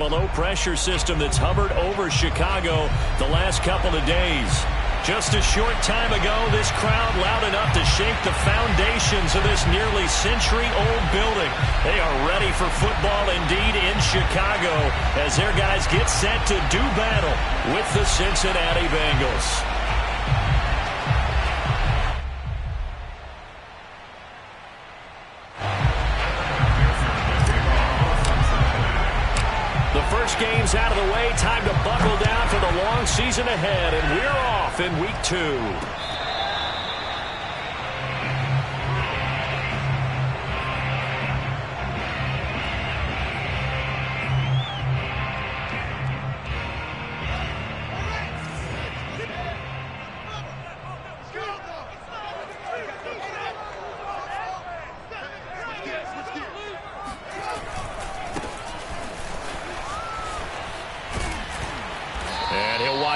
A low-pressure system that's hovered over Chicago the last couple of days. Just a short time ago, this crowd loud enough to shake the foundations of this nearly century-old building. They are ready for football indeed in Chicago as their guys get set to do battle with the Cincinnati Bengals. Games out of the way, time to buckle down for the long season ahead, and we're off in week 2.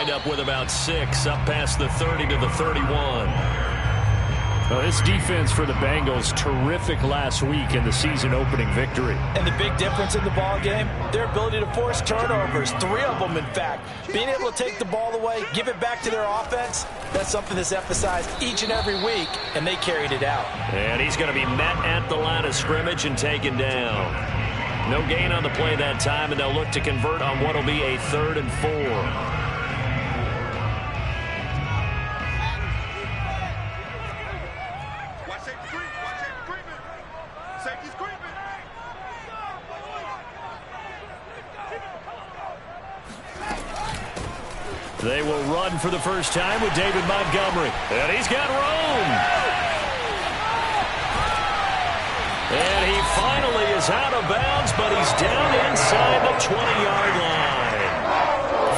Up with about 6, up past the 30 to the 31. Well, this defense for the Bengals, terrific last week in the season-opening victory. And the big difference in the ball game, their ability to force turnovers, 3 of them, in fact. Being able to take the ball away, give it back to their offense, that's something that's emphasized each and every week, and they carried it out. And he's going to be met at the line of scrimmage and taken down. No gain on the play that time, and they'll look to convert on what will be a 3rd and 4. They will run for the first time with David Montgomery. And he's got room. And he finally is out of bounds, but he's down inside the 20-yard line.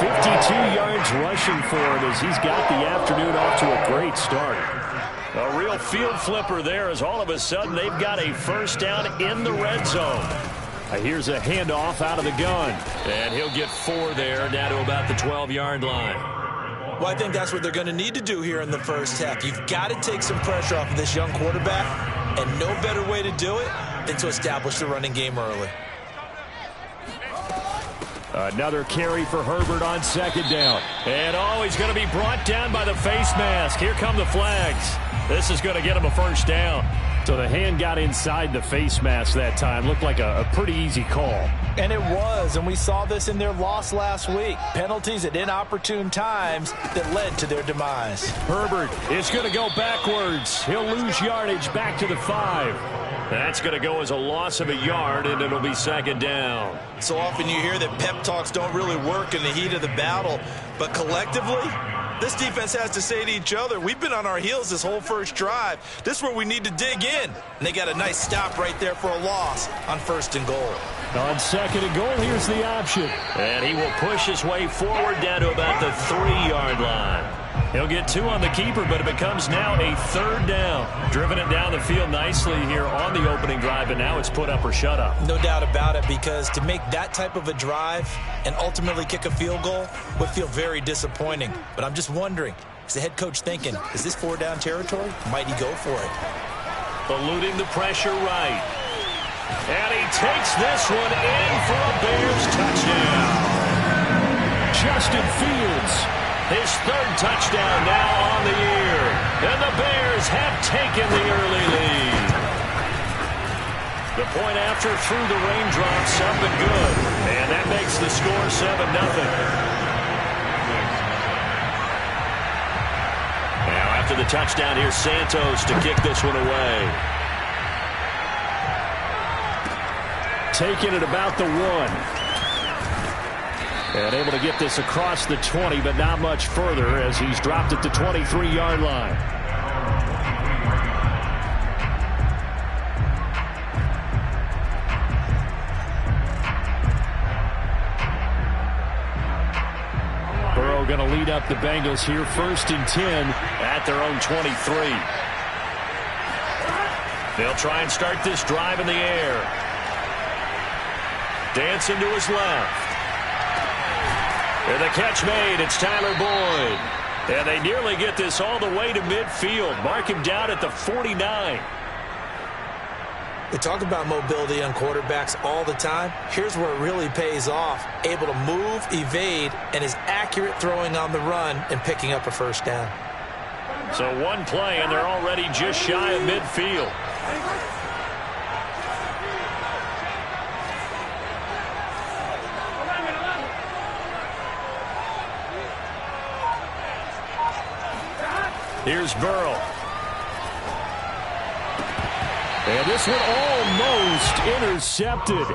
52 yards rushing for him as he's got the afternoon off to a great start. A real field flipper there as all of a sudden they've got a first down in the red zone. Here's a handoff out of the gun. And he'll get 4 there, down to about the 12-yard line. Well, I think that's what they're going to need to do here in the first half. You've got to take some pressure off of this young quarterback, and no better way to do it than to establish the running game early. Another carry for Herbert on 2nd down. And he's going to be brought down by the face mask. Here come the flags. This is going to get him a first down. So the hand got inside the face mask that time. Looked like a pretty easy call. And it was, and we saw this in their loss last week. Penalties at inopportune times that led to their demise. Herbert is going to go backwards. He'll lose yardage back to the 5. That's going to go as a loss of a yard, and it'll be 2nd down. So often you hear that pep talks don't really work in the heat of the battle, but collectively, this defense has to say to each other, we've been on our heels this whole first drive. This is where we need to dig in. And they got a nice stop right there for a loss on 1st and goal. On 2nd and goal, here's the option. And he will push his way forward down to about the 3-yard line. He'll get 2 on the keeper, but it becomes now a 3rd down. Driven it down the field nicely here on the opening drive, and now it's put up or shut up. No doubt about it, because to make that type of a drive and ultimately kick a field goal would feel very disappointing. But I'm just wondering, is the head coach thinking, is this 4-down territory? Might he go for it? Eluding the pressure right. And he takes this one in for a Bears touchdown. Justin Fields. His 3rd touchdown now on the year. And the Bears have taken the early lead. The point after through the raindrops up and good. And that makes the score 7-0. Now after the touchdown, here's Santos to kick this one away. Taking it about the 1. And able to get this across the 20, but not much further as he's dropped at the 23-yard line. Burrow going to lead up the Bengals here, 1st and 10 at their own 23. They'll try and start this drive in the air. Dancing to his left. And the catch made. It's Tyler Boyd. And they nearly get this all the way to midfield. Mark him down at the 49. We talk about mobility on quarterbacks all the time. Here's where it really pays off. Able to move, evade, and is accurate throwing on the run and picking up a first down. So one play, and they're already just shy of midfield. Here's Burrow. And this one almost intercepted.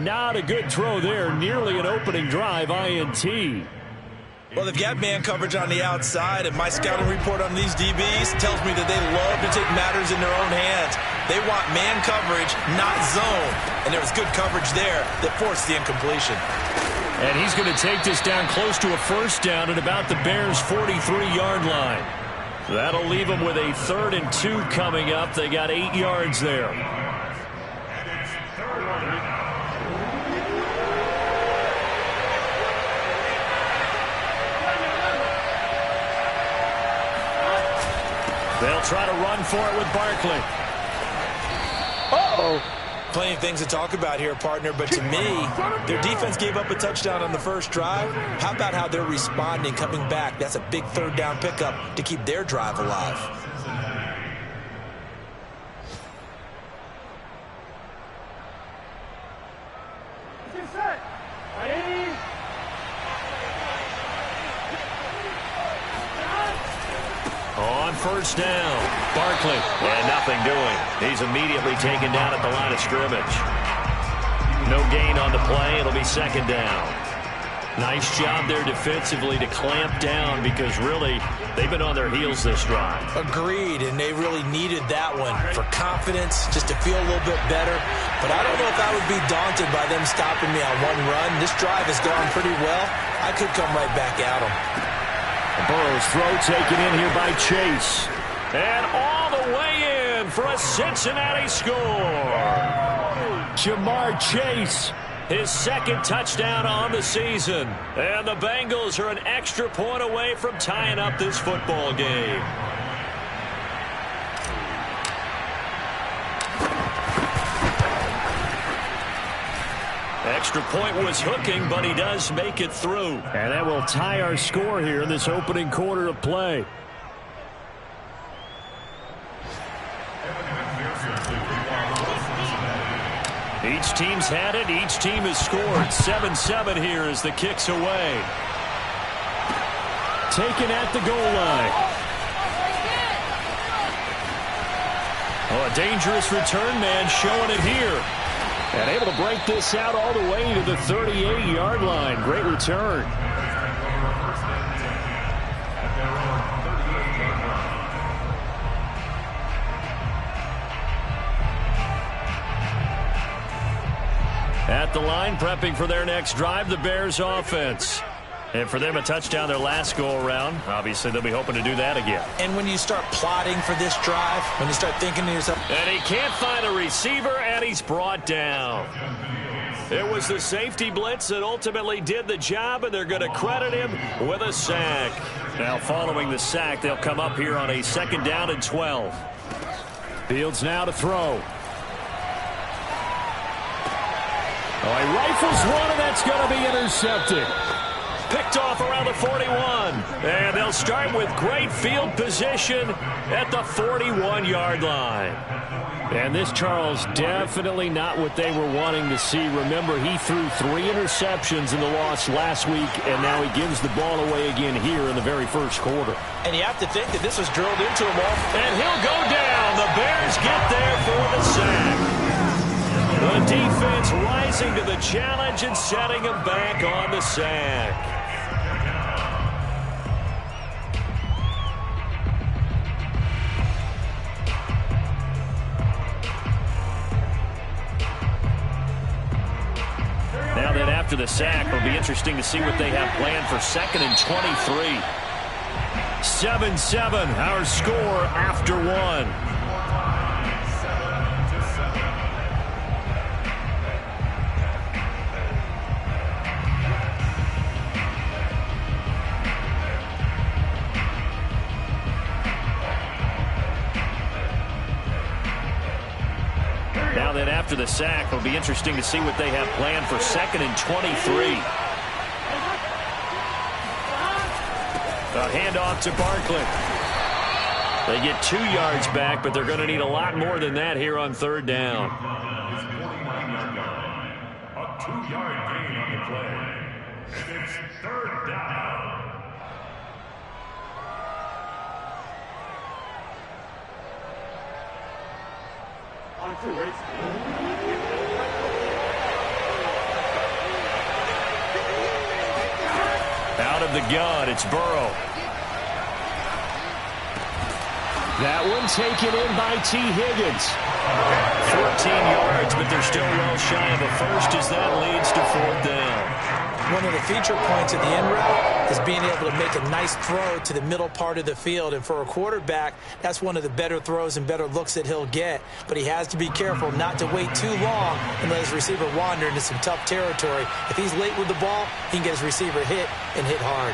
Not a good throw there. Nearly an opening drive INT. Well, they've got man coverage on the outside, and my scouting report on these DBs tells me that they love to take matters in their own hands. They want man coverage, not zone. And there was good coverage there that forced the incompletion. And he's going to take this down close to a first down at about the Bears' 43-yard line. That'll leave them with a 3rd and 2 coming up. They got 8 yards there. They'll try to run for it with Barkley. Uh-oh. Plenty of things to talk about here, partner, but to me, their defense gave up a touchdown on the first drive. How about how they're responding, coming back? That's a big 3rd down pickup to keep their drive alive. On first down, Barkley, and nothing doing. He's immediately taken down at the line of scrimmage. No gain on the play. It'll be 2nd down. Nice job there defensively to clamp down because really they've been on their heels this drive. Agreed, and they really needed that one for confidence, just to feel a little bit better. But I don't know if I would be daunted by them stopping me on one run. This drive has gone pretty well. I could come right back at them. Burrow's throw taken in here by Chase. And all the way in for a Cincinnati score. Jamar Chase, his 2nd touchdown on the season. And the Bengals are an extra point away from tying up this football game. Extra point was hooking, but he does make it through. And that will tie our score here in this opening quarter of play. Each team's had it. Each team has scored. 7-7 here as the kick's away. Taken at the goal line. Oh, a dangerous return man showing it here. And able to break this out all the way to the 38-yard line. Great return. At the line, prepping for their next drive, the Bears offense. And for them, a touchdown their last go-around. Obviously, they'll be hoping to do that again. And when you start plotting for this drive, when you start thinking to yourself... And he can't find a receiver, and he's brought down. It was the safety blitz that ultimately did the job, and they're going to credit him with a sack. Now, following the sack, they'll come up here on a 2nd down and 12. Fields now to throw. Oh, he rifles one, and that's going to be intercepted. Picked off around the 41. And they'll start with great field position at the 41-yard line. And this, Charles, definitely not what they were wanting to see. Remember, he threw 3 interceptions in the loss last week, and now he gives the ball away again here in the very first quarter. And you have to think that this was drilled into him all. And he'll go down. The Bears get there for the sack. The defense rising to the challenge and setting him back on the sack. Now then, after the sack, it'll be interesting to see what they have planned for 2nd and 23. 7-7, our score after 1. the sack. It'll be interesting to see what they have planned for 2nd and 23. A handoff to Barkley. They get 2 yards back, but they're going to need a lot more than that here on 3rd down. A 2-yard gain on the play. And it's 3rd down. Out of the gun, it's Burrow. That one taken in by T. Higgins. 14 yards, but they're still well shy of a first as that leads to 4th down. One of the feature points of the in route is being able to make a nice throw to the middle part of the field. And for a quarterback, that's one of the better throws and better looks that he'll get. But he has to be careful not to wait too long and let his receiver wander into some tough territory. If he's late with the ball, he can get his receiver hit and hit hard.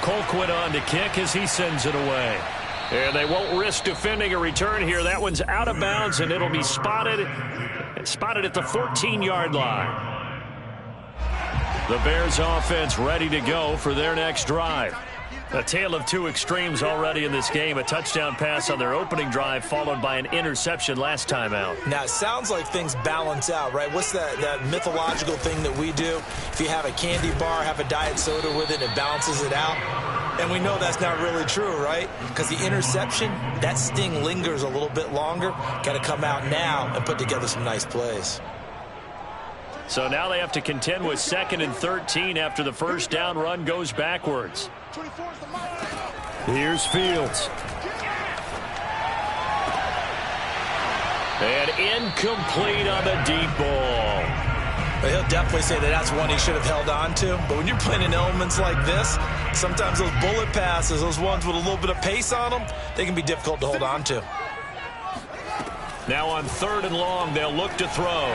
Colquitt on to kick as he sends it away. And they won't risk defending a return here. That one's out of bounds, and it'll be spotted at the 14-yard line. The Bears offense ready to go for their next drive. A tale of 2 extremes already in this game. A touchdown pass on their opening drive followed by an interception last time out. Now, it sounds like things balance out, right? What's that mythological thing that we do? If you have a candy bar, have a diet soda with it, it balances it out. And we know that's not really true, right? Because the interception, that sting lingers a little bit longer. Got to come out now and put together some nice plays. So now they have to contend with 2nd and 13 after the first down run goes backwards. Here's Fields. And incomplete on the deep ball. But he'll definitely say that that's one he should have held on to. But when you're playing in elements like this, sometimes those bullet passes, those ones with a little bit of pace on them, they can be difficult to hold on to. Now on 3rd and long, they'll look to throw.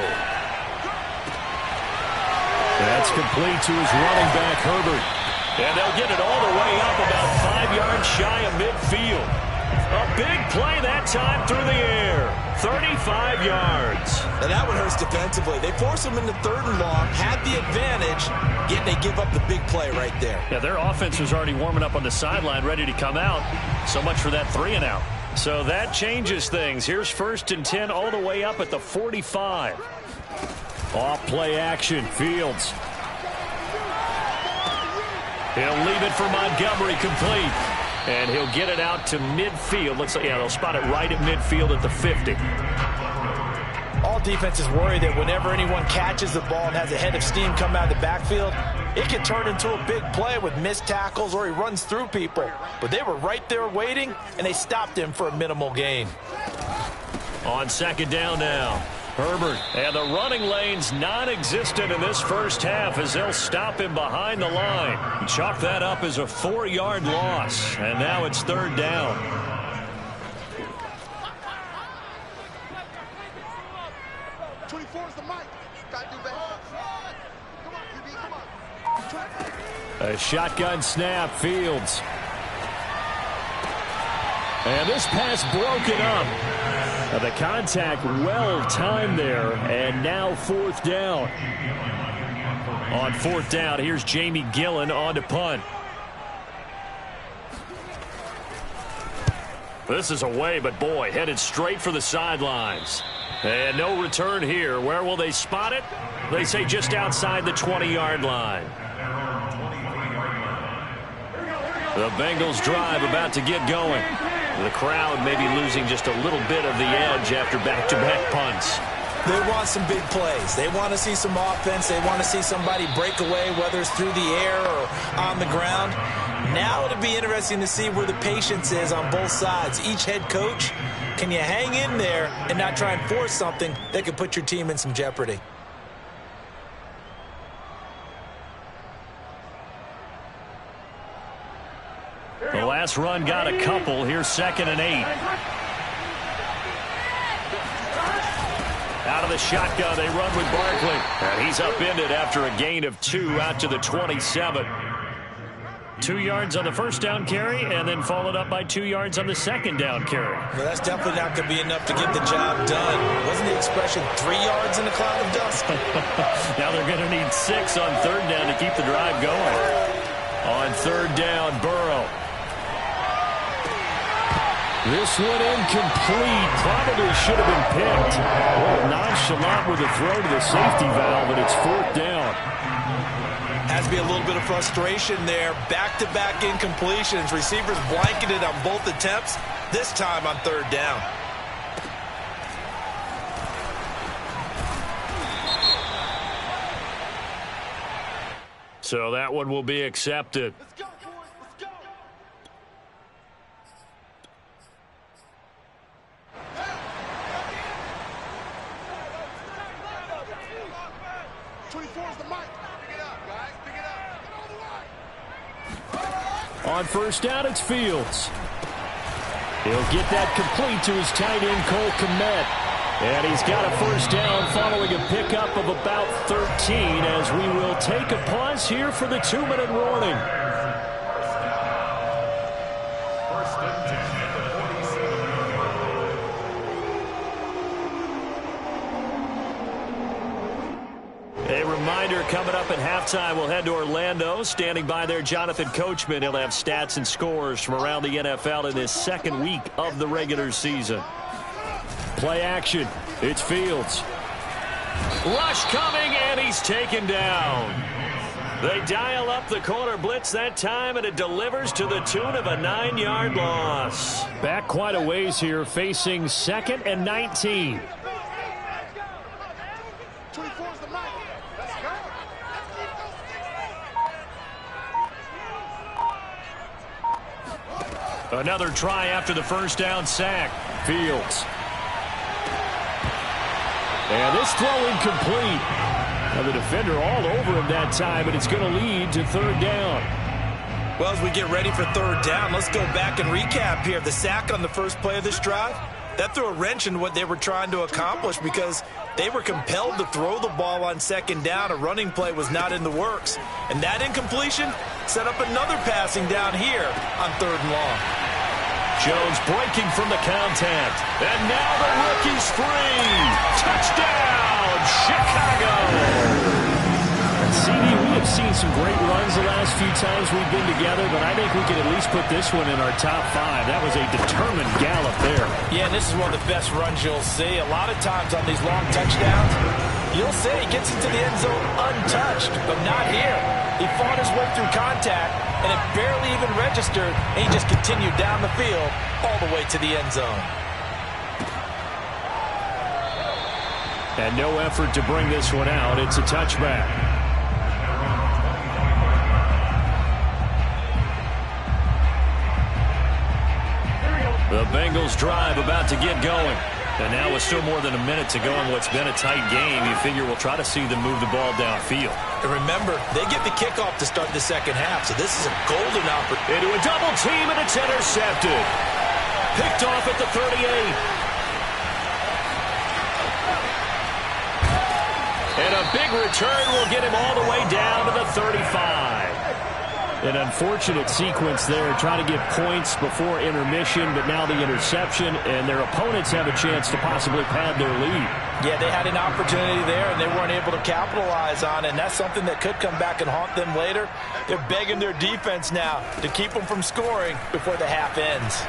That's complete to his running back, Herbert. And they'll get it all the way up about 5 yards shy of midfield. A big play that time through the air. 35 yards. Now that one hurts defensively. They force him into 3rd and long, had the advantage, yet they give up the big play right there. Yeah, their offense was already warming up on the sideline, ready to come out. So much for that 3 and out. So that changes things. Here's 1st and 10 all the way up at the 45. Off play action, Fields. He'll leave it for Montgomery, complete. And he'll get it out to midfield. Looks like, yeah, they'll spot it right at midfield at the 50. All defenses worry that whenever anyone catches the ball and has a head of steam come out of the backfield, it can turn into a big play with missed tackles or he runs through people. But they were right there waiting, and they stopped him for a minimal gain. On 2nd down now. Herbert, and the running lane's non-existent in this first half as they'll stop him behind the line. Chalk that up as a 4-yard loss, and now it's 3rd down. A shotgun snap, Fields. And this pass broken up. The contact well timed there, and now 4th down. On 4th down, here's Jamie Gillen on to punt. This is away, but boy, headed straight for the sidelines. And no return here. Where will they spot it? They say just outside the 20-yard line. The Bengals drive about to get going. The crowd may be losing just a little bit of the edge after back-to-back punts. They want some big plays. They want to see some offense. They want to see somebody break away, whether it's through the air or on the ground. Now it'll be interesting to see where the patience is on both sides. Each head coach, can you hang in there and not try and force something that could put your team in some jeopardy? The last run got a couple. Here's 2nd and 8. Out of the shotgun, they run with Barkley. And he's upended after a gain of 2 out to the 27. 2 yards on the first down carry, and then followed up by 2 yards on the second down carry. Well, that's definitely not going to be enough to get the job done. Wasn't the expression 3 yards in a cloud of dust? Now they're going to need 6 on third down to keep the drive going. On third down, Burrow. This one incomplete. Probably should have been picked. Well, nonchalant with a throw to the safety valve, and it's fourth down. Has to be a little bit of frustration there. Back-to-back incompletions. Receivers blanketed on both attempts, this time on third down. So that one will be accepted. Let's go, boys. Let's go. 24's the mic. Pick it up, guys. Pick it up. Get all the way. On first down, it's Fields. He'll get that complete to his tight end, Cole Kmet. And he's got a first down following a pickup of about 13 as we will take a pause here for the 2-minute warning. First and 10 at the 47. A reminder, coming up at halftime, we'll head to Orlando. Standing by there, Jonathan Coachman. He'll have stats and scores from around the NFL in this second week of the regular season. Play action. It's Fields. Rush coming, and he's taken down. They dial up the corner blitz that time, and it delivers to the tune of a 9-yard loss. Back quite a ways here, facing 2nd and 19. 24's the mic. Let's go. Another try after the first down sack. Fields. And this throw incomplete. Now the defender all over him that time, and it's going to lead to third down. Well, as we get ready for third down, let's go back and recap here. The sack on the first play of this drive, that threw a wrench in what they were trying to accomplish because they were compelled to throw the ball on second down. A running play was not in the works. And that incompletion set up another passing down here on third and long. Jones breaking from the contact. And now the rookie's free. Touchdown, Chicago. And CD, we have seen some great runs the last few times we've been together, but I think we can at least put this one in our top 5. That was a determined gallop there. Yeah, and this is one of the best runs you'll see. A lot of times on these long touchdowns, you'll see he gets into the end zone untouched, but not here. He fought his way through contact, and it barely even registered, and he just continued down the field all the way to the end zone. And no effort to bring this one out. It's a touchback. The Bengals drive about to get going. And now with still more than a minute to go in what's been a tight game, you figure we'll try to see them move the ball downfield. And remember, they get the kickoff to start the second half, so this is a golden opportunity. Into a double team, and it's intercepted. Picked off at the 38. And a big return will get him all the way down to the 35. An unfortunate sequence there, trying to get points before intermission, but now the interception, and their opponents have a chance to possibly pad their lead. Yeah, they had an opportunity there, and they weren't able to capitalize on it, and that's something that could come back and haunt them later. They're begging their defense now to keep them from scoring before the half ends.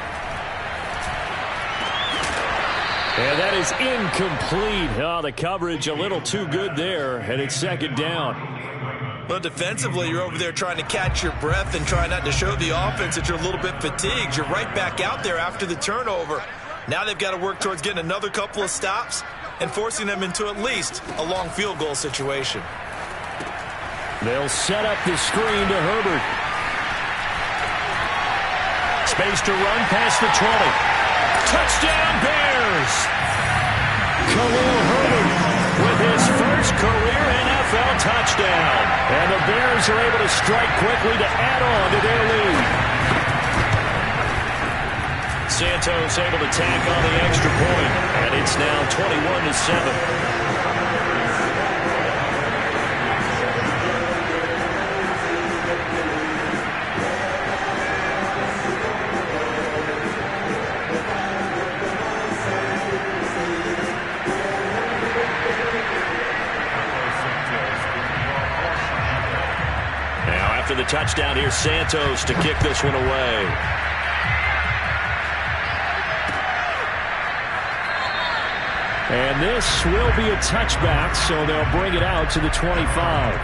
And that is incomplete. Oh, the coverage a little too good there, and it's second down. Well, defensively, you're over there trying to catch your breath and try not to show the offense that you're a little bit fatigued. You're right back out there after the turnover. Now they've got to work towards getting another couple of stops and forcing them into at least a long field goal situation. They'll set up the screen to Herbert. Space to run past the 20. Touchdown, Bears! Khalil Herbert with his first career NFL touchdown. And the Bears are able to strike quickly to add on to their lead. Santos able to tack on the extra point, and it's now 21-7. after the touchdown. Here's Santos to kick this one away. And this will be a touchback, so they'll bring it out to the 25.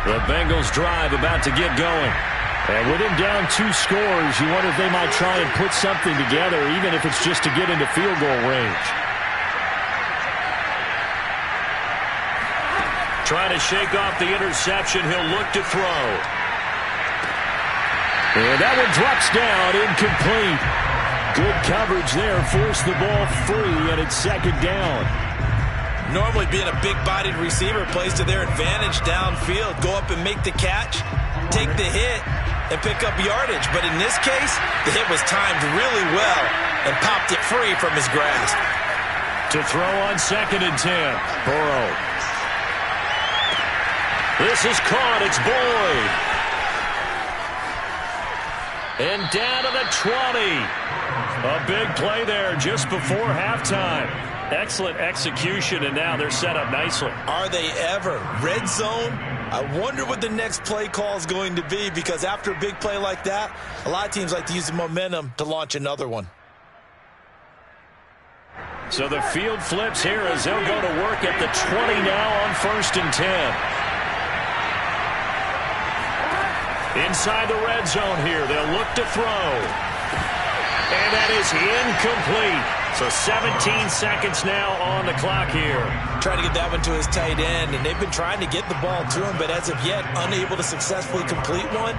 The Bengals drive about to get going. And with him down 2 scores, you wonder if they might try and put something together, even if it's just to get into field goal range. Trying to shake off the interception. He'll look to throw. And that one drops down, incomplete. Good coverage there, forced the ball free, and it's second down. Normally being a big-bodied receiver plays to their advantage downfield. Go up and make the catch, take the hit, and pick up yardage. But in this case, the hit was timed really well and popped it free from his grasp. To throw on 2nd and 10. Burrow. This is caught. It's Boyd. And down to the 20. A big play there just before halftime. Excellent execution, and now they're set up nicely. Are they ever? Red zone? I wonder what the next play call is going to be, because after a big play like that, a lot of teams like to use the momentum to launch another one. So the field flips here as they'll go to work at the 20 now on 1st and 10. Inside the red zone here, they'll look to throw. And that is incomplete. So 17 seconds now on the clock here. Trying to get that one to his tight end, and they've been trying to get the ball to him, but as of yet, unable to successfully complete one.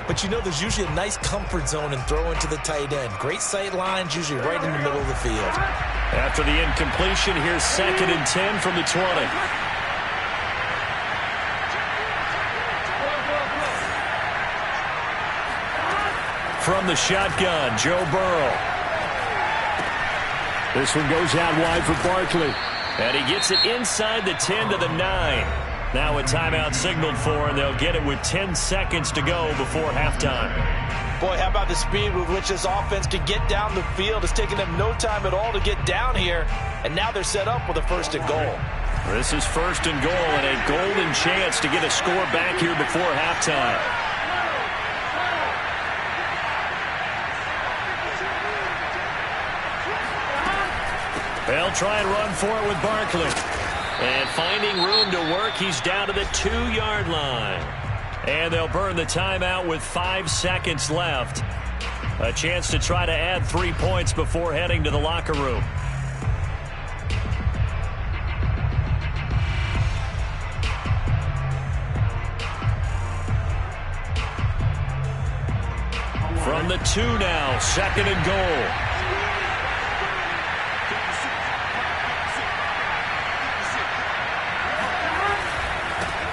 But you know, there's usually a nice comfort zone in throwing to the tight end. Great sight lines, usually right in the middle of the field. After the incompletion, here's 2nd and 10 from the 20. From the shotgun, Joe Burrow. This one goes out wide for Barkley. And he gets it inside the 10 to the 9. Now a timeout signaled for, and they'll get it with 10 seconds to go before halftime. Boy, how about the speed with which this offense can get down the field? It's taken them no time at all to get down here, and now they're set up with a 1st and goal. This is 1st and goal, and a golden chance to get a score back here before halftime. They'll try and run for it with Barkley. And finding room to work, he's down to the 2-yard line. And they'll burn the timeout with 5 seconds left. A chance to try to add 3 points before heading to the locker room. From the 2 now, 2nd and goal.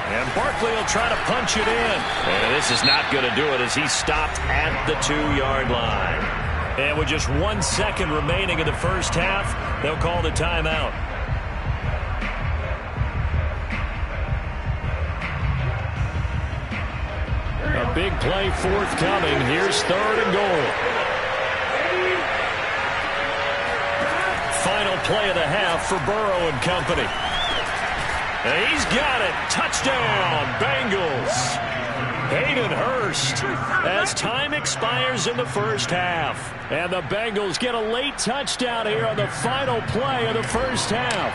And Barkley will try to punch it in. And this is not going to do it as he's stopped at the 2-yard line. And with just 1 second remaining in the first half, they'll call the timeout. A big play forthcoming. Here's 3rd and goal. Final play of the half for Burrow and company. And he's got it. Touchdown, Bengals. Hayden Hurst as time expires in the first half. And the Bengals get a late touchdown here on the final play of the first half.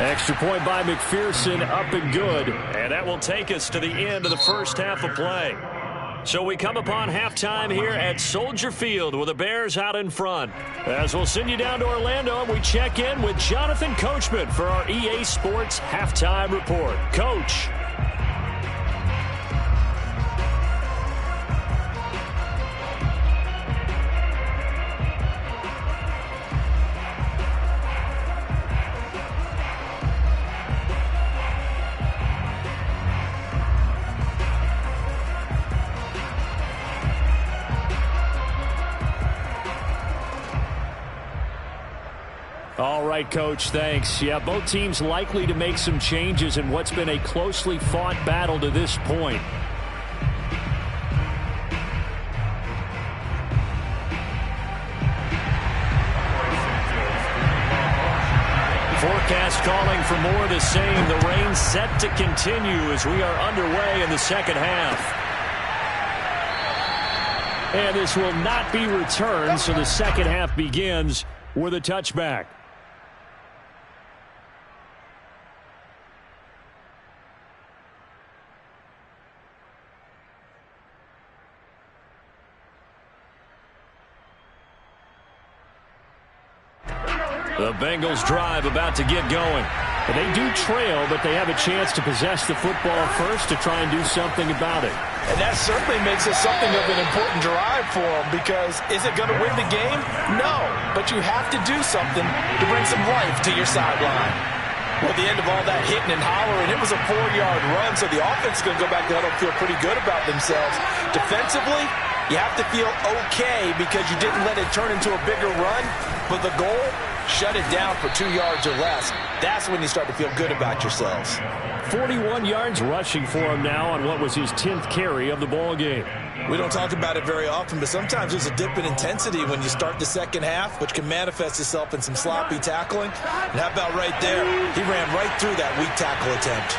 Extra point by McPherson, up and good. And that will take us to the end of the first half of play. So we come upon halftime here at Soldier Field with the Bears out in front. As we'll send you down to Orlando, and we check in with Jonathan Coachman for our EA Sports Halftime Report. Coach. All right, Coach, thanks. Yeah, both teams likely to make some changes in what's been a closely fought battle to this point. Forecast calling for more of the same. The rain set to continue as we are underway in the second half. And this will not be returned, so the second half begins with a touchback. The Bengals drive about to get going. They do trail, but they have a chance to possess the football first to try and do something about it. And that certainly makes it something of an important drive for them, because is it going to win the game? No, but you have to do something to bring some life to your sideline. Well, at the end of all that hitting and hollering, it was a 4-yard run, so the offense is going to go back to huddle and feel pretty good about themselves. Defensively, you have to feel okay because you didn't let it turn into a bigger run, but the goal, shut it down for 2 yards or less. That's when you start to feel good about yourselves. 41 yards rushing for him now on what was his 10th carry of the ball game. We don't talk about it very often, but sometimes there's a dip in intensity when you start the second half, which can manifest itself in some sloppy tackling. And how about right there? He ran right through that weak tackle attempt.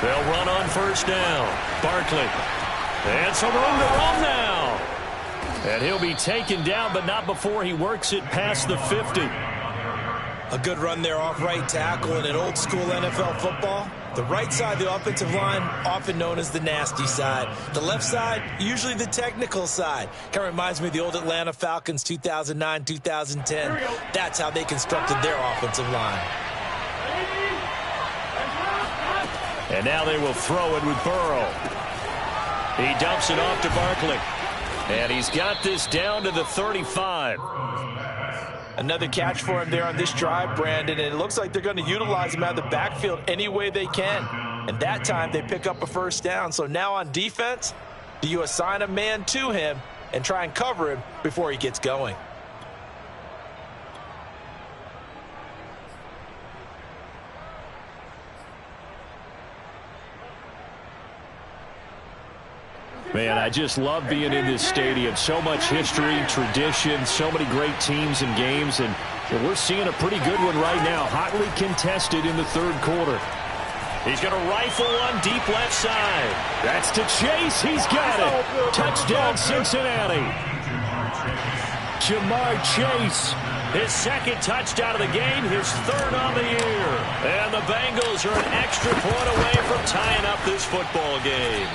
They'll run on first down. Barkley. And some room to run now. And he'll be taken down, but not before he works it past the 50. A good run there off right tackle in an old-school NFL football. The right side of the offensive line, often known as the nasty side. The left side, usually the technical side. Kind of reminds me of the old Atlanta Falcons 2009, 2010. That's how they constructed their offensive line. And now they will throw it with Burrow. He dumps it off to Barkley. And he's got this down to the 35. Another catch for him there on this drive, Brandon, and it looks like they're going to utilize him out of the backfield any way they can. And that time they pick up a first down. So now on defense, do you assign a man to him and try and cover him before he gets going? Man, I just love being in this stadium. So much history, tradition, so many great teams and games, and we're seeing a pretty good one right now. Hotly contested in the third quarter. He's going to rifle one deep left side. That's to Chase. He's got it. Touchdown, Cincinnati. Jamar Chase. His second touchdown of the game, his third on the year. And the Bengals are an extra point away from tying up this football game.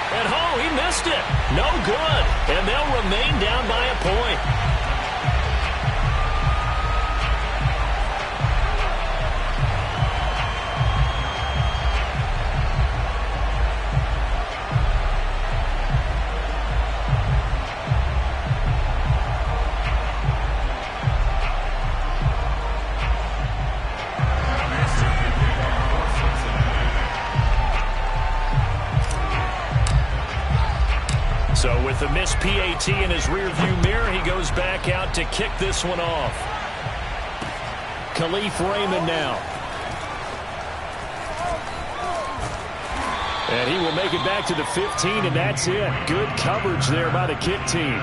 And oh, he missed it. No good. And they'll remain down by a point. So with the missed PAT in his rearview mirror, he goes back out to kick this one off. Khalif Raymond now. And he will make it back to the 15, and that's it. Good coverage there by the kick team.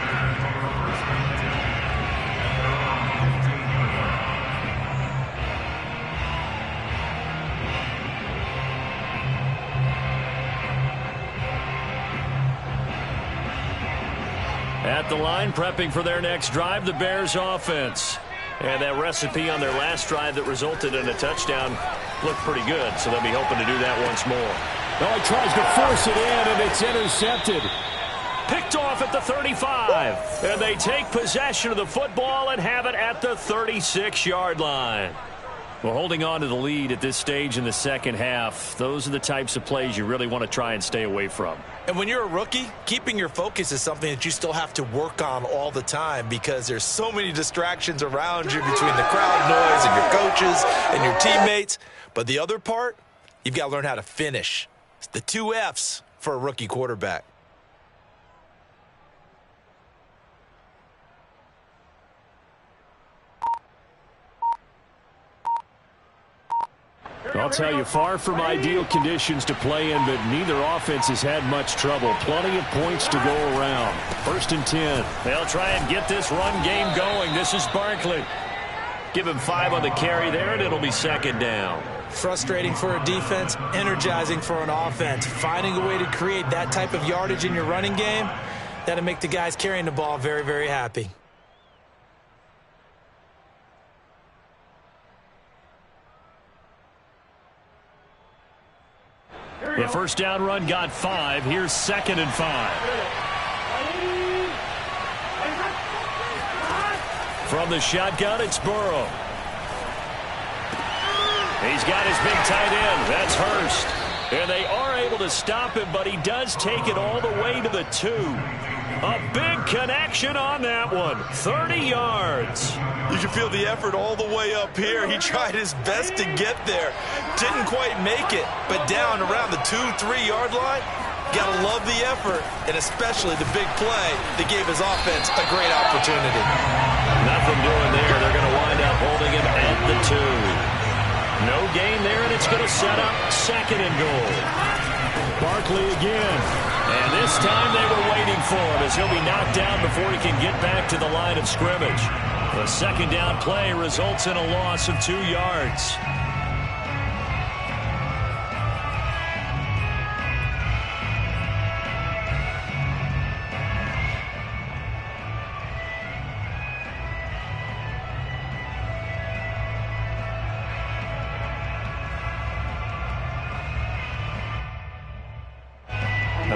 At the line, prepping for their next drive, the Bears offense. And that recipe on their last drive that resulted in a touchdown looked pretty good, so they'll be hoping to do that once more. Oh, he tries to force it in, and it's intercepted. Picked off at the 35. And they take possession of the football and have it at the 36-yard line. Well, holding on to the lead at this stage in the second half, those are the types of plays you really want to try and stay away from. And when you're a rookie, keeping your focus is something that you still have to work on all the time because there's so many distractions around you between the crowd noise and your coaches and your teammates. But the other part, you've got to learn how to finish. It's the 2 F's for a rookie quarterback. I'll tell you, far from ideal conditions to play in, but neither offense has had much trouble. Plenty of points to go around. 1st and 10. They'll try and get this run game going. This is Barkley. Give him 5 on the carry there, and it'll be 2nd down. Frustrating for a defense, energizing for an offense. Finding a way to create that type of yardage in your running game, that'll make the guys carrying the ball very, very happy. The 1st down run got 5. Here's 2nd and 5. From the shotgun, it's Burrow. He's got his big tight end. That's Hurst. And they are able to stop him, but he does take it all the way to the 2. A big connection on that one. 30 yards. You can feel the effort all the way up here. He tried his best to get there. Didn't quite make it, but down around the 2-3-yard line, gotta love the effort, and especially the big play that gave his offense a great opportunity. Nothing doing there. They're going to wind up holding him at the 2. No gain there, and it's going to set up 2nd and goal. Barkley again. And this time they were waiting for him as he'll be knocked down before he can get back to the line of scrimmage. The 2nd down play results in a loss of 2 yards.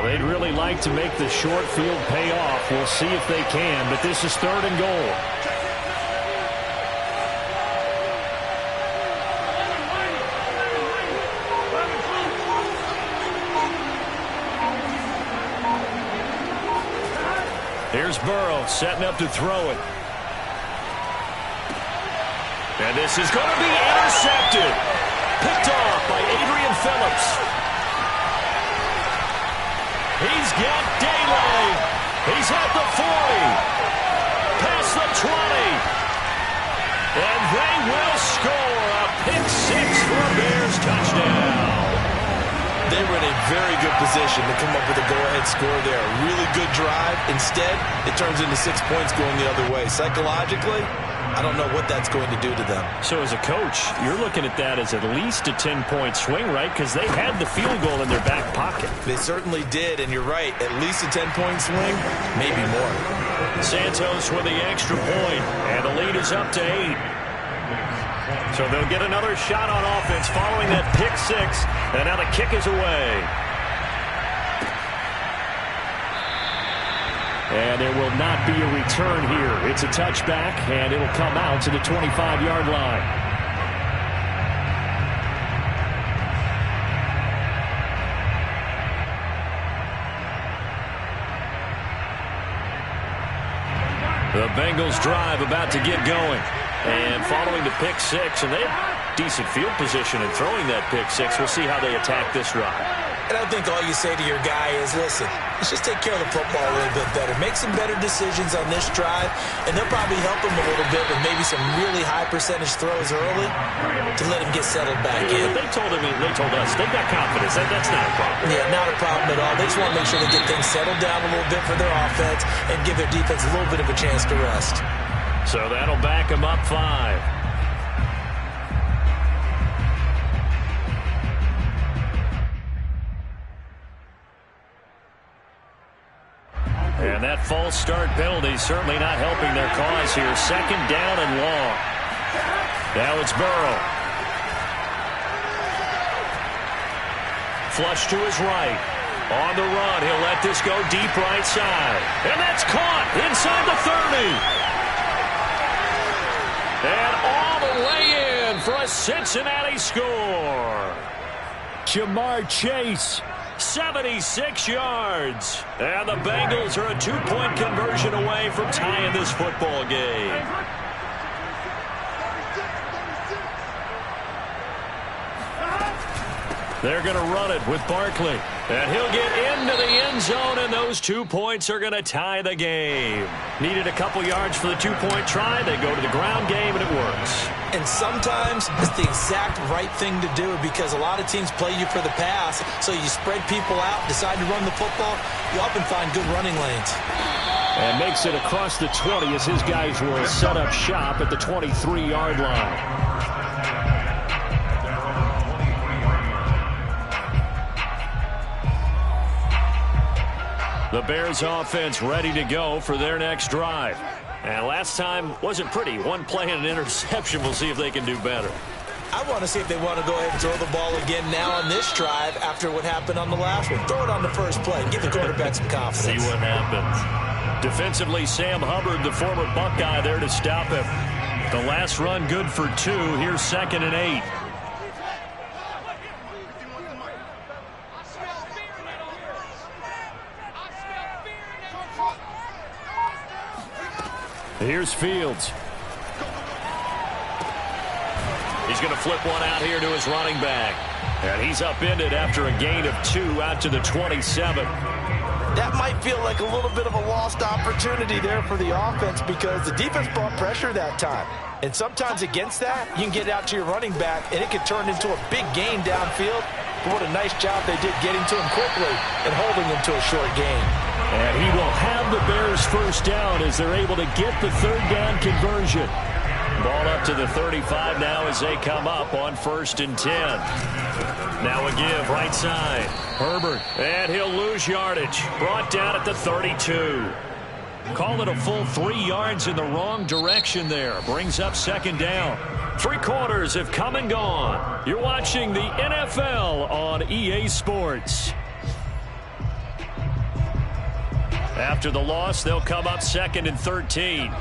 They'd really like to make the short field pay off. We'll see if they can, but this is 3rd and goal. Here's Burrow setting up to throw it. And this is going to be intercepted. Picked off by Adrian Phillips. He's got daylight. He's at the 40. Past the 20. And they will score a pick-6 for a Bears touchdown. They were in a very good position to come up with a go-ahead score there. A really good drive. Instead, it turns into 6 points going the other way. Psychologically, I don't know what that's going to do to them. So as a coach, you're looking at that as at least a 10-point swing, right? Because they had the field goal in their back pocket. They certainly did, and you're right. At least a 10-point swing, maybe more. Santos with the extra point, and the lead is up to 8. So they'll get another shot on offense following that pick-6, and now the kick is away. And there will not be a return here. It's a touchback, and it'll come out to the 25-yard line. The Bengals drive about to get going. And following the pick-6, and they have decent field position in throwing that pick-6. We'll see how they attack this drive. And I think all you say to your guy is, listen, let's just take care of the football a little bit better. Make some better decisions on this drive, and they'll probably help him a little bit with maybe some really high percentage throws early to let him get settled back in. They told us, they've got confidence. That's not a problem. Yeah, not a problem at all. They just want to make sure they get things settled down a little bit for their offense and give their defense a little bit of a chance to rest. So that'll back them up 5. And that false start penalty certainly not helping their cause here. 2nd down and long. Now it's Burrow. Flush to his right. On the run, he'll let this go deep right side. And that's caught inside the 30. And all the way in for a Cincinnati score. Jamar Chase, 76 yards. And the Bengals are a 2-point conversion away from tying this football game. They're going to run it with Barkley. And he'll get into the end zone, and those 2 points are going to tie the game. Needed a couple yards for the two-point try. They go to the ground game, and it works. And sometimes it's the exact right thing to do because a lot of teams play you for the pass, so you spread people out, decide to run the football, you often find good running lanes. And makes it across the 20 as his guys will set up shop at the 23-yard line. The Bears offense ready to go for their next drive. And last time wasn't pretty. One play and an interception. We'll see if they can do better. I want to see if they want to go ahead and throw the ball again now on this drive after what happened on the last one. Throw it on the first play and give the quarterback some confidence. See what happens. Defensively, Sam Hubbard, the former Buckeye, there to stop him. The last run good for 2. Here's 2nd and 8. Here's Fields. He's going to flip one out here to his running back. And he's upended after a gain of 2 out to the 27. That might feel like a little bit of a lost opportunity there for the offense because the defense brought pressure that time. And sometimes against that, you can get out to your running back, and it could turn into a big gain downfield. But what a nice job they did getting to him quickly and holding him to a short gain. And he will have the Bears first down as they're able to get the third down conversion. Ball up to the 35 now as they come up on 1st and 10. Now a give right side. Herbert, and he'll lose yardage. Brought down at the 32. Call it a full 3 yards in the wrong direction there. Brings up 2nd down. 3 quarters have come and gone. You're watching the NFL on EA Sports. After the loss, they'll come up 2nd and 13.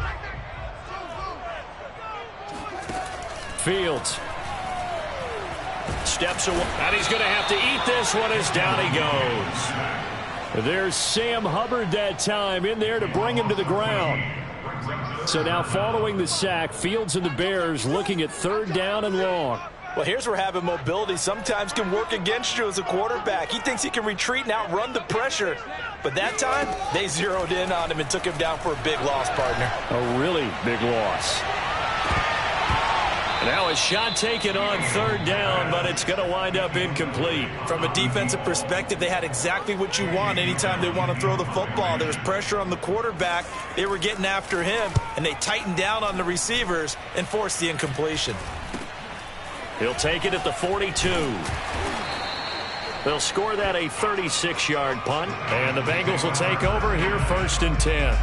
Fields steps away, and he's going to have to eat this one as down he goes. There's Sam Hubbard that time in there to bring him to the ground. So now following the sack, Fields and the Bears looking at 3rd down and long. Well, here's where having mobility sometimes can work against you as a quarterback. He thinks he can retreat and outrun the pressure. But that time, they zeroed in on him and took him down for a big loss, partner. A really big loss. Now a shot taken on 3rd down, but it's going to wind up incomplete. From a defensive perspective, they had exactly what you want anytime they want to throw the football. There was pressure on the quarterback. They were getting after him, and they tightened down on the receivers and forced the incompletion. He'll take it at the 42. They'll score that a 36-yard punt, and the Bengals will take over here 1st and 10.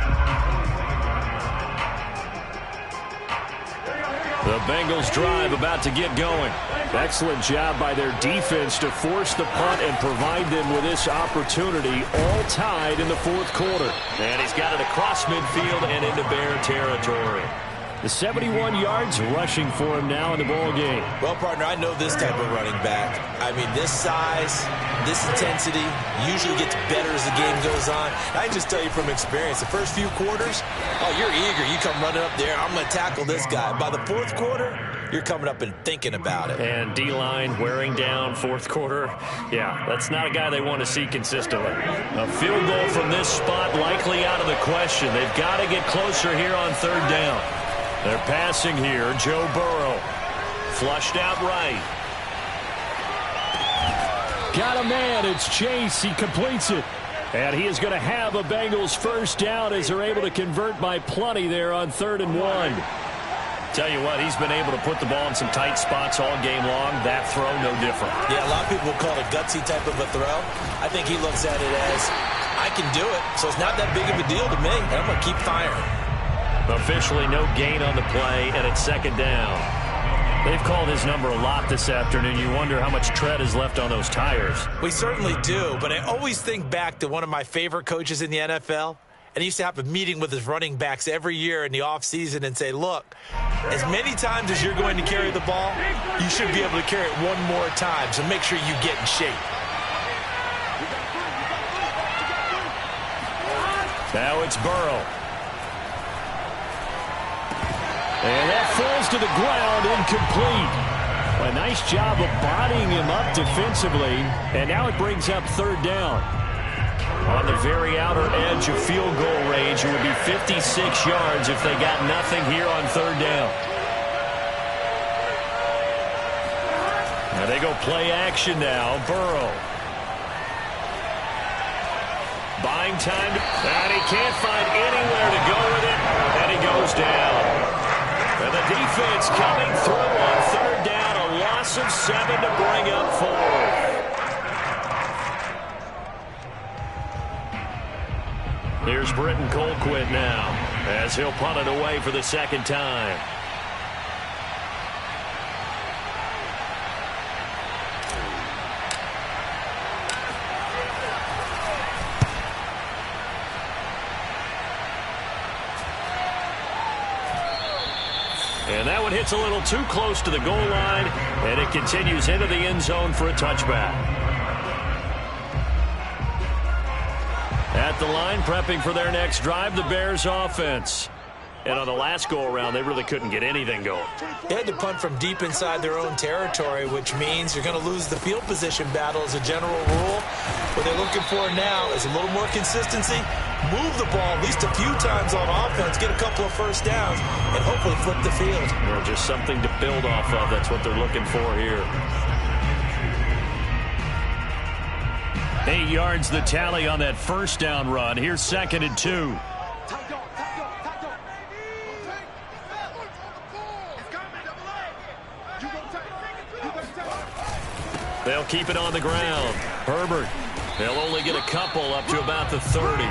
The Bengals drive about to get going. Excellent job by their defense to force the punt and provide them with this opportunity, all tied in the 4th quarter. And he's got it across midfield and into Bear territory. The 71 yards rushing for him now in the ball game. Well, partner, I know this type of running back. I mean, this size, this intensity usually gets better as the game goes on. I can just tell you from experience, the first few quarters, oh, you're eager. You come running up there, I'm going to tackle this guy. By the 4th quarter, you're coming up and thinking about it. And D-line wearing down 4th quarter. Yeah, that's not a guy they want to see consistently. A field goal from this spot likely out of the question. They've got to get closer here on 3rd down. They're passing here. Joe Burrow. Flushed out right. Got a man. It's Chase. He completes it. And he is going to have a Bengals first down as they're able to convert by plenty there on 3rd and 1. Tell you what, he's been able to put the ball in some tight spots all game long. That throw, no different. Yeah, a lot of people will call it a gutsy type of a throw. I think he looks at it as, I can do it, so it's not that big of a deal to me, and I'm going to keep firing. Officially no gain on the play, and it's 2nd down. They've called his number a lot this afternoon. You wonder how much tread is left on those tires. We certainly do, but I always think back to one of my favorite coaches in the NFL, and he used to have a meeting with his running backs every year in the offseason and say, look, as many times as you're going to carry the ball, you should be able to carry it one more time, so make sure you get in shape. Now it's Burrow. And that falls to the ground, incomplete. A nice job of bodying him up defensively, and now it brings up third down. On the very outer edge of field goal range, it would be 56 yards if they got nothing here on third down. Now they go play action now. Burrow. Buying time, and he can't find anywhere to go with it, and he goes down. And the defense coming through on third down, a loss of 7 to bring up 4. Here's Britton Colquitt now, as he'll punt it away for the second time. And that one hits a little too close to the goal line, and it continues into the end zone for a touchback. At the line, prepping for their next drive, the Bears offense. And on the last go-around, they really couldn't get anything going. They had to punt from deep inside their own territory, which means you're going to lose the field position battle as a general rule. What they're looking for now is a little more consistency, move the ball at least a few times on offense, get a couple of first downs, and hopefully flip the field. Well, just something to build off of. That's what they're looking for here. 8 yards the tally on that first down run. Here's 2nd and 2. They'll keep it on the ground. Herbert, they'll only get a couple up to about the 30.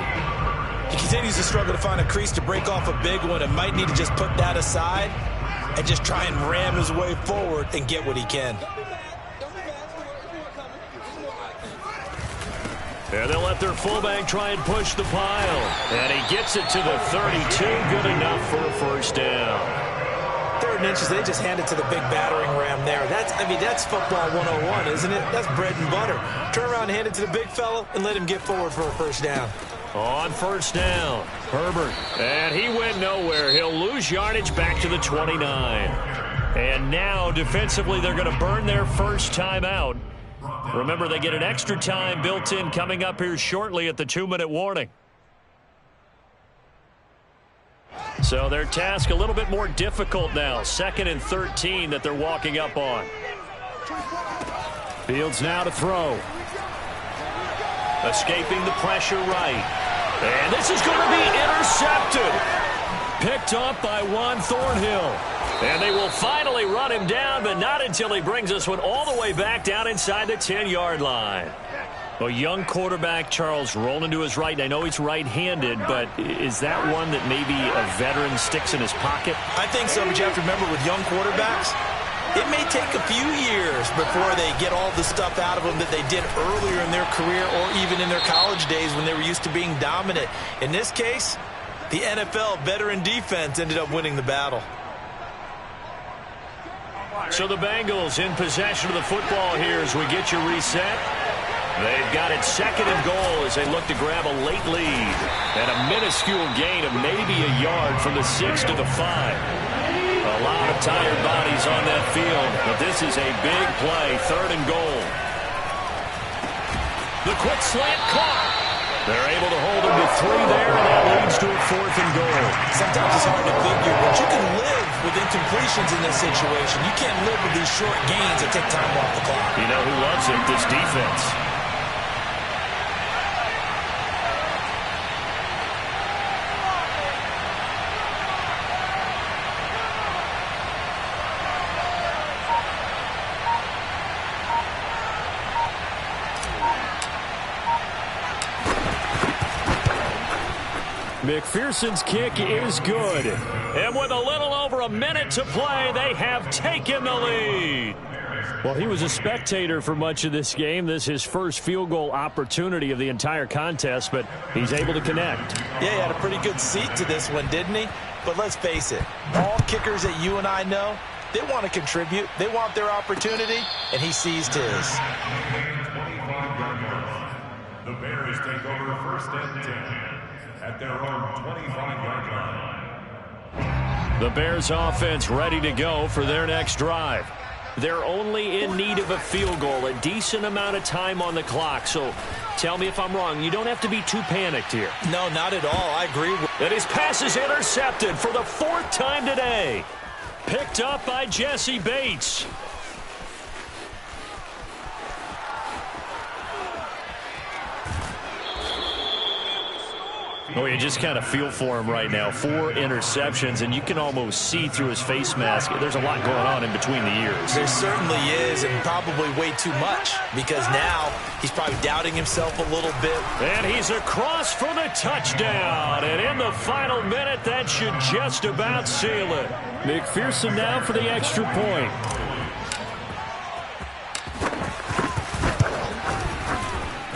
He continues to struggle to find a crease to break off a big one and might need to just put that aside and just try and ram his way forward and get what he can. And they'll let their fullback try and push the pile. And he gets it to the 32. Good enough for a first down. 3rd and inches, they just hand it to the big battering ram there. That's football 101, isn't it? That's bread and butter. Turn around and hand it to the big fella and let him get forward for a first down. On first down, Herbert. And he went nowhere. He'll lose yardage back to the 29. And now, defensively, they're going to burn their first time out. Remember, they get an extra time built in coming up here shortly at the 2-minute warning. So their task a little bit more difficult now. 2nd and 13 that they're walking up on. Fields now to throw. Escaping the pressure right. And this is going to be intercepted. Picked up by Juan Thornhill. And they will finally run him down, but not until he brings us one all the way back down inside the 10-yard line. A young quarterback, Charles, rolling to his right. I know he's right-handed, but is that one that maybe a veteran sticks in his pocket? I think so, but you have to remember with young quarterbacks, it may take a few years before they get all the stuff out of them that they did earlier in their career or even in their college days when they were used to being dominant. In this case, the NFL veteran defense ended up winning the battle. So the Bengals in possession of the football here as we get you reset. They've got it 2nd and goal as they look to grab a late lead. And a minuscule gain of maybe a yard from the 6 to the 5. A lot of tired bodies on that field, but this is a big play, 3rd and goal. The quick slant caught. They're able to hold him to 3 there, and that leads to a 4th and goal. Sometimes it's hard to figure, but you can live with incompletions in this situation. You can't live with these short gains that take time off the clock. You know who loves it? This defense. McPherson's kick is good. And with a little over a minute to play, they have taken the lead. Well, he was a spectator for much of this game. This is his first field goal opportunity of the entire contest, but he's able to connect. Yeah, he had a pretty good seat to this one, didn't he? But let's face it, all kickers that you and I know, they want to contribute. They want their opportunity, and he seized his. The Bears take over 1st and 10. At their own 25-yard line. The Bears offense ready to go for their next drive. They're only in need of a field goal, a decent amount of time on the clock. So tell me if I'm wrong. You don't have to be too panicked here. No, not at all. I agree. And his pass is intercepted for the 4th time today. Picked up by Jesse Bates. Oh, you just kind of feel for him right now. 4 interceptions, and you can almost see through his face mask. There's a lot going on in between the ears. There certainly is, and probably way too much, because now he's probably doubting himself a little bit. And he's across for the touchdown. And in the final minute, that should just about seal it. McPherson now for the extra point.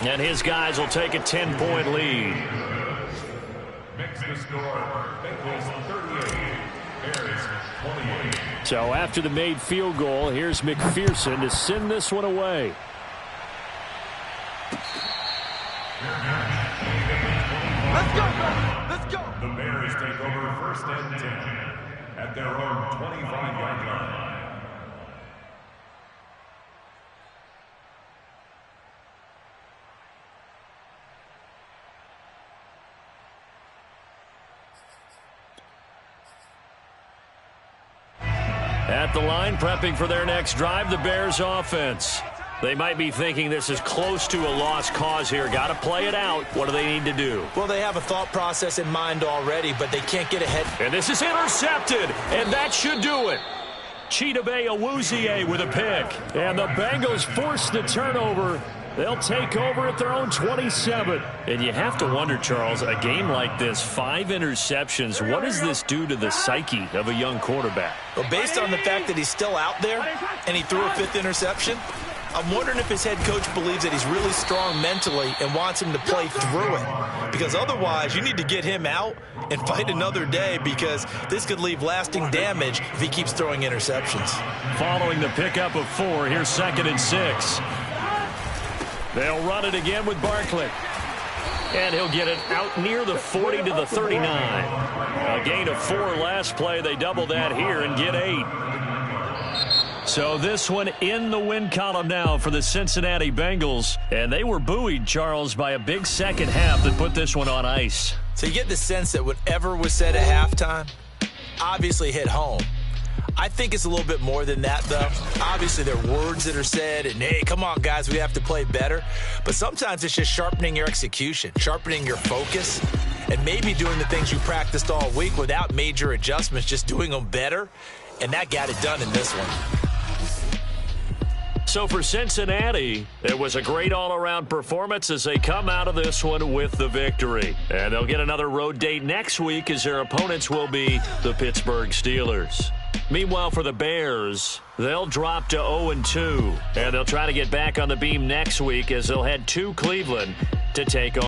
And his guys will take a 10-point lead. Makes the score. Bengals 38. Bears 28. So after the made field goal, here's McPherson to send this one away. Let's go, man. Let's go. The Bears take over 1st and 10 at their own 25-yard line. At the line, prepping for their next drive, the Bears offense. They might be thinking this is close to a lost cause here. Got to play it out. What do they need to do? Well, they have a thought process in mind already, but they can't get ahead. And this is intercepted, and that should do it. Chidobe Awuzie with a pick. And the Bengals force the turnover. They'll take over at their own 27. And you have to wonder, Charles, a game like this, 5 interceptions, what does this do to the psyche of a young quarterback? Well, based on the fact that he's still out there and he threw a 5th interception, I'm wondering if his head coach believes that he's really strong mentally and wants him to play through it. Because otherwise, you need to get him out and fight another day, because this could leave lasting damage if he keeps throwing interceptions. Following the pickup of 4, here's 2nd and 6. They'll run it again with Barkley. And he'll get it out near the 40 to the 39. A gain of 4 last play. They double that here and get 8. So this one in the win column now for the Cincinnati Bengals. And they were buoyed, Charles, by a big second half that put this one on ice. So you get the sense that whatever was said at halftime obviously hit home. I think it's a little bit more than that, though. Obviously, there are words that are said, and, hey, come on, guys, we have to play better. But sometimes it's just sharpening your execution, sharpening your focus, and maybe doing the things you practiced all week without major adjustments, just doing them better. And that got it done in this one. So for Cincinnati, it was a great all-around performance as they come out of this one with the victory. And they'll get another road date next week as their opponents will be the Pittsburgh Steelers. Meanwhile, for the Bears, they'll drop to 0-2, and they'll try to get back on the beam next week as they'll head to Cleveland to take on